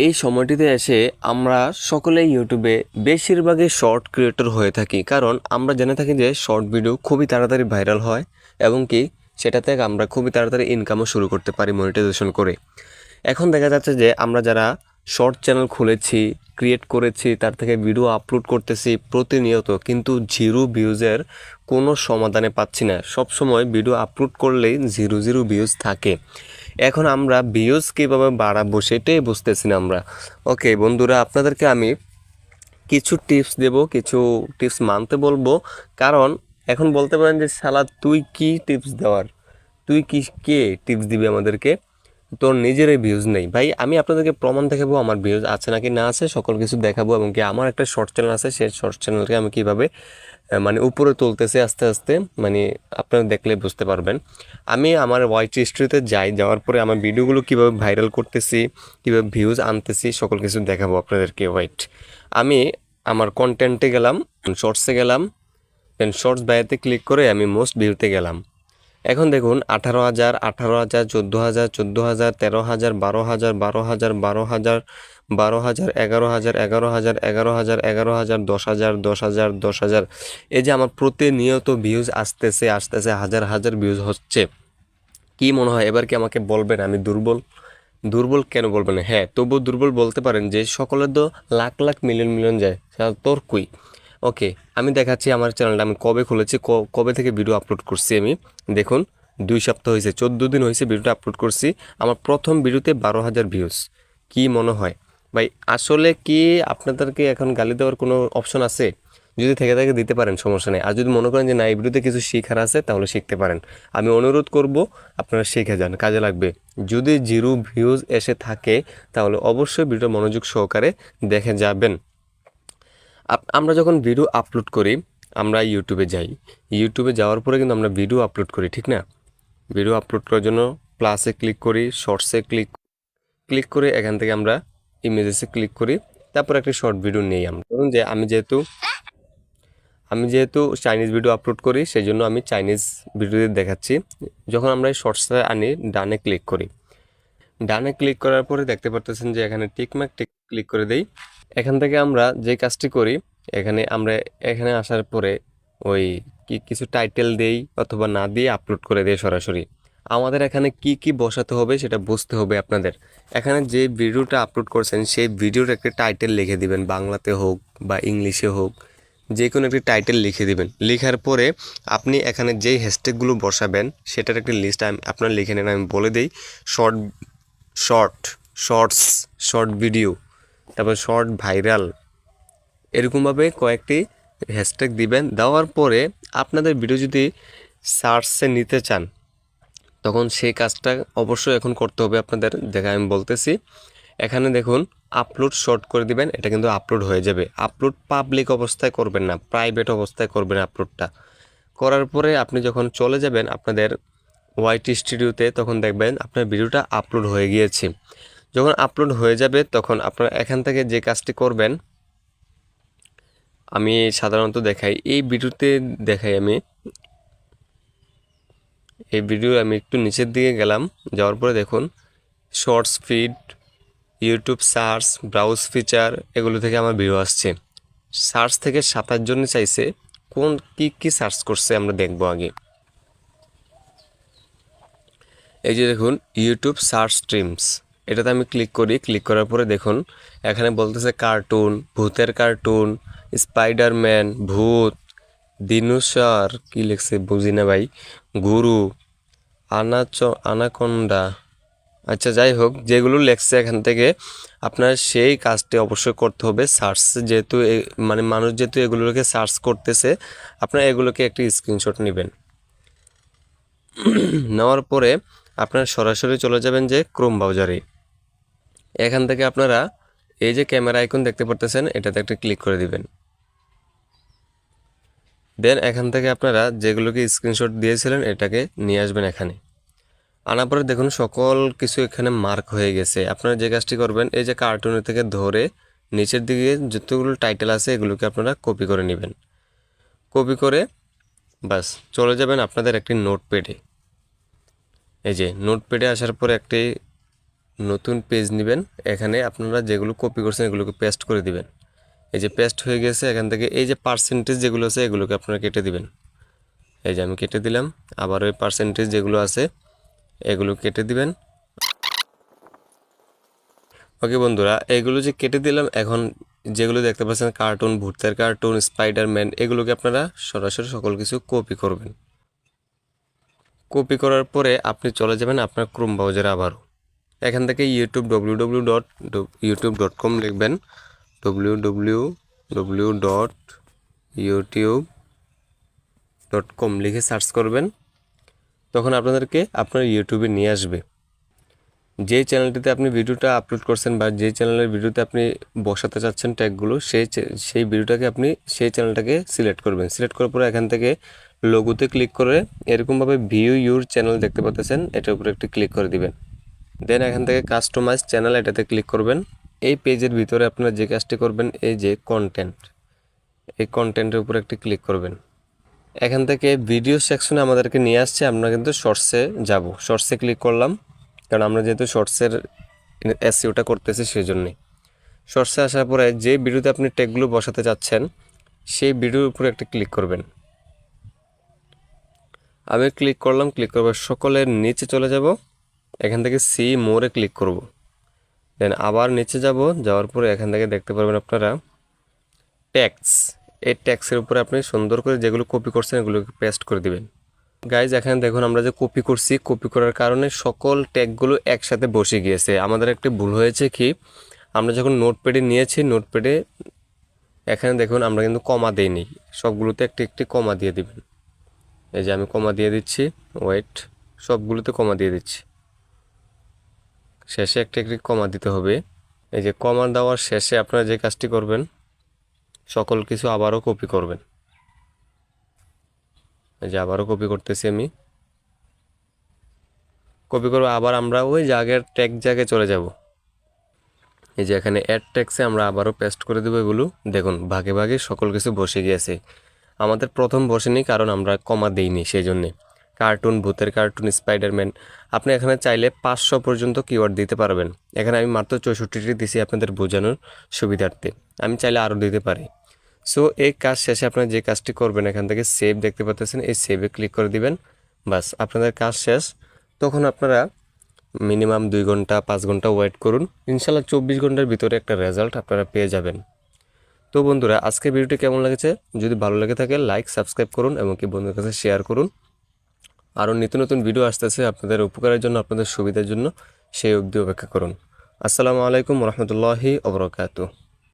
এই সময়টিতে এসে আমরা সকলেই ইউটিউবে বেশিরভাগই শর্ট ক্রিয়েটর হয়ে থাকি, কারণ আমরা জেনে থাকি যে শর্ট ভিডিও খুবই তাড়াতাড়ি ভাইরাল হয় এবং কি সেটা থেকে আমরা খুবই তাড়াতাড়ি ইনকামও শুরু করতে পারি মনিটাইজেশন করে। এখন দেখা যাচ্ছে যে আমরা যারা শর্ট চ্যানেল খুলেছি, ক্রিয়েট করেছি, তার থেকে ভিডিও আপলোড করতেছি প্রতিনিয়ত, কিন্তু জিরো ভিউজের কোনো সমাধানে পাচ্ছি না। সব সময় ভিডিও আপলোড করলেই জিরো জিরো ভিউজ থাকে। এখন আমরা ভিউজ কীভাবে বাড়াবো সেটাই বুঝতেছি না আমরা। ওকে বন্ধুরা, আপনাদেরকে আমি কিছু টিপস দেব, কিছু টিপস মানতে বলবো। কারণ এখন বলতে পারেন যে শালা তুই কি টিপস দেওয়ার, তুই কি কে টিপস দিবি আমাদেরকে, তোর নিজেরই ভিউজ নেই। ভাই আমি আপনাদেরকে প্রমাণ দেখাবো আমার ভিউজ আছে নাকি না আছে, সকল কিছু দেখাবো। এবং কি আমার একটা শর্ট চ্যানেল আছে, সেই শর্ট চ্যানেলকে আমি কীভাবে মানে উপরে তুলতেছি আস্তে আস্তে, মানে আপনারা দেখলে বুঝতে পারবেন। আমি আমার ওয়াইটি হিস্ট্রিতে যাওয়ার পরে আমার ভিডিওগুলো কীভাবে ভাইরাল করতেছি, কীভাবে ভিউজ আনতেছি, সকল কিছু দেখাবো আপনাদেরকে। আমি আমার কন্টেন্টে গেলাম, শর্টসে গেলাম, দেন শর্টস বাইরেতে ক্লিক করে আমি মোস্ট ভিউতে গেলাম। এখন দেখুন 18,000, 18,000, 14,000, 14,000, 13,000, 12,000, 12,000, 12,000, 12,000, 11,000, 11,000, 11,000, 11,000, 10,000, 10,000, 10,000। এই যে আমার প্রতিনিয়ত ভিউজ আসতেছে হাজার হাজার ভিউজ হচ্ছে। কি মনে হয় এবার কি আমাকে বলবেন আমি দুর্বল? দুর্বল কেন বলবেন? হ্যাঁ, তবুও দুর্বল বলতে পারেন যে সকলের তো লাখ লাখ মিলিয়ন মিলিয়ন যায়, তোর কই? ওকে, আমি দেখাচ্ছি আমার চ্যানেলটা আমি কবে খুলেছি, কবে থেকে ভিডিও আপলোড করছি। আমি দেখুন 2 সপ্তাহ হয়েছে, 14 দিন হয়েছে ভিডিওটা আপলোড করছি। আমার প্রথম ভিডিওতে 12,000 ভিউজ। কি মনে হয় ভাই? আসলে কি আপনাদেরকে এখন গালি দেওয়ার কোনো অপশন আছে? যদি থেকে থাকে দিতে পারেন, সমস্যা নেই। আর যদি মনে করেন যে না, এই ভিডিওতে কিছু শেখার আছে, তাহলে শিখতে পারেন। আমি অনুরোধ করব আপনারা শিখে যান, কাজে লাগবে। যদি জিরো ভিউজ এসে থাকে তাহলে অবশ্যই ভিডিও মনোযোগ সহকারে দেখে যাবেন। আমরা যখন ভিডিও আপলোড করি, আমরা ইউটিউবে যাই, ইউটিউবে যাওয়ার পরে কিন্তু আমরা ভিডিও আপলোড করি, ঠিক না? ভিডিও আপলোড করার জন্য প্লাসে ক্লিক করি, শর্টসে ক্লিক করে এখান থেকে আমরা ইমেজেসে ক্লিক করি, তারপর একটি শর্ট ভিডিও নেই। আমরা ধরুন যে আমি যেহেতু চাইনিজ ভিডিও আপলোড করি, সেই জন্য আমি চাইনিজ ভিডিও দেখাচ্ছি। যখন আমরা এই শর্টসে আনি, ডানে ক্লিক করি। ডানে ক্লিক করার পরে দেখতে পারতেছেন যে এখানে টিকমার্ক ক্লিক করে দেই। এখান থেকে আমরা যে কাজটি করি, এখানে আসার পরে ওই কিছু টাইটেল দেই অথবা না দিয়ে আপলোড করে দেই সরাসরি। আমাদের এখানে কি বসাতে হবে সেটা বুঝতে হবে আপনাদের। এখানে যে ভিডিওটা আপলোড করছেন সেই ভিডিওর একটা টাইটেল লিখে দিবেন, বাংলাতে হোক বা ইংলিশে হোক, যে কোনো একটি টাইটেল লিখে দিবেন। লেখার পরে আপনি এখানে যেই হ্যাশট্যাগুলো বসাবেন সেটার একটি লিস্ট আপনার লিখে নেন। আমি বলে দিই, শর্টস, শর্ট ভিডিও, তারপর শর্ট ভাইরাল, এরকমভাবে কয়েকটি হ্যাশট্যাগ দিবেন। দেওয়ার পরে আপনাদের ভিডিও যদি সার্চে নিতে চান, তখন সেই কাজটা অবশ্যই এখন করতে হবে আপনাদের। আমি বলতেছি, এখানে দেখুন আপলোড শর্ট করে দিবেন, এটা কিন্তু আপলোড হয়ে যাবে। আপলোড পাবলিক অবস্থায় করবেন না, প্রাইভেট অবস্থায় করবেন আপলোডটা। করার পরে আপনি যখন চলে যাবেন আপনাদের ওয়াইটি স্টুডিওতে, তখন দেখবেন আপনার ভিডিওটা আপলোড হয়ে গিয়েছে। যখন আপলোড হয়ে যাবে তখন আপনারা এখান থেকে যে কাজটি করবেন, আমি সাধারণত দেখাই, এই ভিডিওতে দেখাই আমি আমি একটু নিচের দিকে গেলাম, যাওয়ার পরে দেখুন shorts feed, YouTube search, browse feature, এগুলো থেকে আমার ভিডিও আসছে। সার্চ থেকে 27 জনে চাইছে, কোন কি সার্চ করছে আমরা দেখব আগে। এই যে দেখুন ইউটিউব সার্চ স্ট্রিমস, এটাতে আমি ক্লিক করি। ক্লিক করার পরে দেখুন এখানে বলতেছে কার্টুন, ভূতের কার্টুন, স্পাইডারম্যান, ভূত, দিনোসর, কি লিখছে বুঝি না ভাই, গুরু, আনাকোন্ডা, আচ্ছা যাই হোক, যেগুলো লেখছে এখান থেকে আপনার সেই কাজটি অবশ্যই করতে হবে। সার্চ যেহেতু মানে মানুষ যেহেতু এগুলোকে সার্চ করতেছে, আপনারা এগুলোকে একটি স্ক্রিনশট নেবেন। নেওয়ার পরে আপনারা সরাসরি চলে যাবেন যে ক্রোম ব্রাউজারে। এখান থেকে আপনারা এই যে ক্যামেরা আইকন দেখতে পারতেছেন, এটাতে একটা ক্লিক করে দিবেন। দেন এখান থেকে আপনারা যেগুলোকে স্ক্রিনশট দিয়েছিলেন এটাকে নিয়ে আসবেন এখানে। আনার পরে দেখুন সকল কিছু এখানে মার্ক হয়ে গেছে। আপনারা যে কাজটি করবেন, এই যে কার্টুনের থেকে ধরে নিচের দিকে যতগুলো টাইটেল আছে এগুলোকে আপনারা কপি করে নেবেন। কপি করে বাস চলে যাবেন আপনাদের একটি নোটপ্যাডে। এই যে নোটপ্যাডে আসার পরে একটি নতুন পেজ নেবেন। এখানে আপনারা যেগুলো কপি করছেন এগুলোকে পেস্ট করে দিবেন। এই যে পেস্ট হয়ে গেছে, এখান থেকে এই যে পার্সেন্টেজ যেগুলো আছে এগুলোকে আপনারা কেটে দিবেন। এই যে আমি কেটে দিলাম। আবার ওই পার্সেন্টেজ যেগুলো আছে এগুলো কেটে দিবেন। ওকে বন্ধুরা, এগুলো যে কেটে দিলাম, এখন যেগুলো দেখতে পাচ্ছেন কার্টুন, ভূতের কার্টুন, স্পাইডারম্যান, এগুলোকে আপনারা সরাসরি সকল কিছু কপি করবেন। কপি করার পরে আপনি চলে যাবেন আপনার ক্রোম ব্রাউজারে। আবারও এখান থেকে youtube.com লিখবেন, www.youtube.com লিখে সার্চ করবেন। তখন আপনাদেরকে আপনার ইউটিউবে নিয়ে আসবে। যে চ্যানেলটিতে আপনি ভিডিওটা আপলোড করছেন বা যে চ্যানেলের ভিডিওতে আপনি বসাতে চাচ্ছেন ট্যাগগুলো, সেই ভিডিওটাকে আপনি সেই চ্যানেলটাকে সিলেক্ট করবেন। সিলেক্ট করার পরে এখান থেকে লোগোতে ক্লিক করে এরকমভাবে ভিউ ইউর চ্যানেল দেখতে পাচ্ছেন, এটার উপরে একটি ক্লিক করে দিবেন। দেন এখান থেকে কাস্টমাইজ চ্যানেল, এটাতে ক্লিক করবেন। এই পেজের ভিতরে আপনারা যে কাজটি করবেন, এই যে কন্টেন্ট, এই কন্টেন্টের উপরে একটি ক্লিক করবেন। এখান থেকে ভিডিও সেকশনে আমাদেরকে নিয়ে আসছে, আমরা কিন্তু শর্টসে যাব। শর্টসে ক্লিক করলাম, কারণ আমরা যেহেতু শর্টসের এসইওটা করতেছি সেই জন্যে। শর্টসে আসার পরে যে ভিডিওতে আপনি ট্যাগগুলো বসাতে চাচ্ছেন সেই ভিডিওর উপরে একটা ক্লিক করবেন। আমি ক্লিক করলাম। ক্লিক করবার সকলের নিচে চলে যাব, এখান থেকে সি মোরে ক্লিক করব। দেন আবার নিচে যাব, যাওয়ার পরে এখান থেকে দেখতে পারবেন আপনারা ট্যাক্স। এই ট্যাক্সের উপরে আপনি সুন্দর করে যেগুলো কপি করছেন এগুলোকে পেস্ট করে দিবেন। গাইজ এখানে দেখুন আমরা যে কপি করছি, কপি করার কারণে সকল ট্যাগগুলো একসাথে বসে গিয়েছে। আমাদের একটি ভুল হয়েছে কি, আমরা যখন নোটপ্যাডে নিয়েছি, নোটপ্যাডে এখানে দেখুন আমরা কিন্তু কমা দেইনি, সবগুলোতে একটি একটি কমা দিয়ে দিবেন। এই যে আমি কমা দিয়ে দিচ্ছি, ওয়েট, সবগুলোতে কমা দিয়ে দিচ্ছি। শেষে একটি একটি কমা দিতে হবে। এই যে কমা দেওয়ার শেষে আপনারা যে কাজটি করবেন, সকল কিছু আবারও কপি করবেন। এই যে আবারও কপি করতেছি আমি। কপি করবো, আবার আমরা ওই জায়গার ট্যাগ জায়গায় চলে যাব। এই যে এখানে অ্যাড ট্যাক্সে আমরা আবারও পেস্ট করে দেবো এগুলো। দেখুন ভাগে ভাগে সকল কিছু বসে গিয়েছে। আমাদের প্রথম বসেনি কারণ আমরা কমা দেইনি, সেই জন্যে। কার্টুন, ভূতের কার্টুন, স্পাইডারম্যান, আপনি এখানে চাইলে 500 পর্যন্ত কিওয়ার্ড দিতে পারবেন। এখানে আমি মাত্র 64টি দিছি আপনাদের বোঝানোর সুবিধার্থে, আমি চাইলে আরও দিতে পারি। সো এই কাজ শেষে আপনারা যে কাজটি করবেন, এখান থেকে সেভ দেখতে পাচ্ছেন, এই সেভে ক্লিক করে দিবেন। বাস আপনাদের কাজ শেষ। তখন আপনারা মিনিমাম 2 ঘন্টা 5 ঘন্টা ওয়েট করুন, ইনশাল্লাহ 24 ঘন্টার ভিতরে একটা রেজাল্ট আপনারা পেয়ে যাবেন। তো বন্ধুরা, আজকের ভিডিওটি কেমন লেগেছে? যদি ভালো লেগে থাকে লাইক, সাবস্ক্রাইব করুন এবং কি বন্ধুদের কাছে শেয়ার করুন। আরও নিত্য নতুন ভিডিও আসতেছে আপনাদের উপকারের জন্য, আপনাদের সুবিধার জন্য, সেই অবধি অপেক্ষা করুন। আসসালামু আলাইকুম রহমতুল্লাহি ওয়া বারাকাতুহু।